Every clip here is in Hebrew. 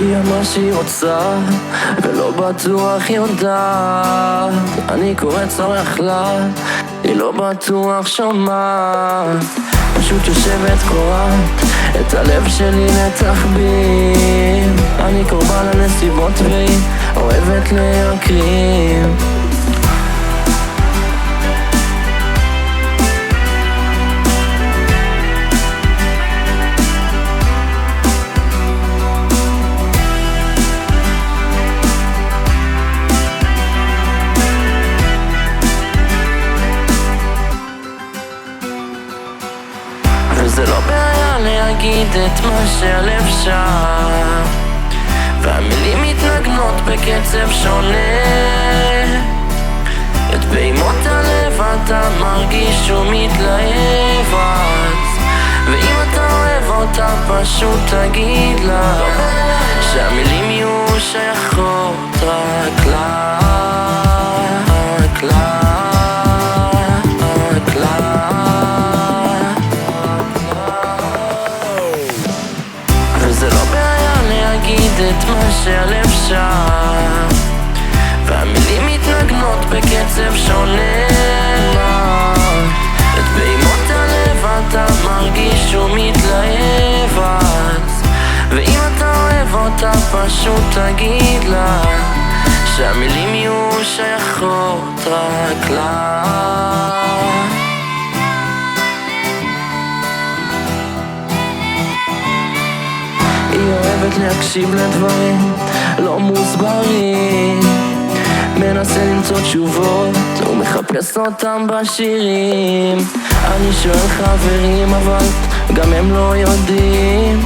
היא אמרה שהיא רוצה, ולא בטוח יודעת. אני קורא צורח לה, היא לא בטוח שומעת. פשוט יושבת קוראת את הלב שלי לתחביב. אני קורבן לנסיבות והיא אוהבת להקריב. וזה לא בעיה להגיד את מה שהלב שם, והמילים מתנגנות בקצב שונה. את פעימות הלב אתה מרגיש ומתלהב אז, ואם אתה אוהב אותה פשוט תגיד לה שהמילים יהיו שייכות רק לה, רק לה. וזה לא בעיה להגיד את מה שהלב שם, והמילים מתנגנות בקצב שונה. את פעימות הלב אתה מרגיש ומתלהב אז, ואם אתה אוהב אותה פשוט תגיד לה שהמילים יהיו שייכות רק לה. היא אוהבת להקשיב לדברים לא מוסברים, מנסה למצוא תשובות ומחפש אותם בשירים. אני שואל חברים אבל גם הם לא יודעים,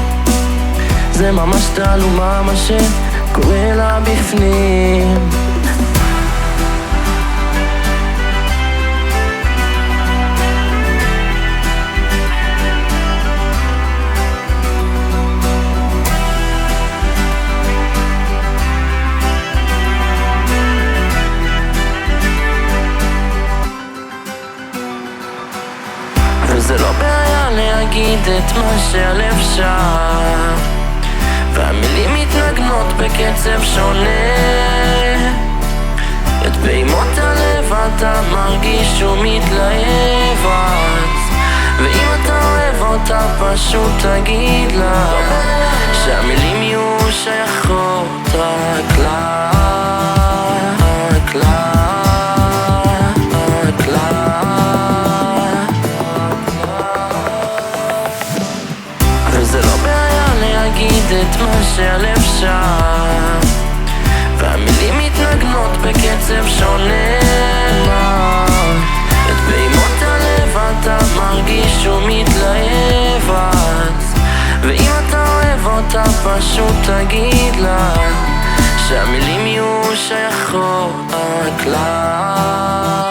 זה ממש תעלומה מה שקורה לה בפנים. וזה לא בעיה להגיד את מה שהלב שם, והמילים מתנגנות בקצב שונה. את פעימות הלב אתה מרגיש ומתלהב אז, ואם אתה אוהב אותה פשוט תגיד לה שהמילים יהיו שייכות רק לה, רק לה. וזה לא בעיה להגיד את מה שהלב שם, והמילים מתנגנות בקצב שונה. את פעימות הלב אתה מרגיש ומתלהב אז, ואם אתה אוהב אותה פשוט תגיד לה שהמילים יהיו שייכות רק לה.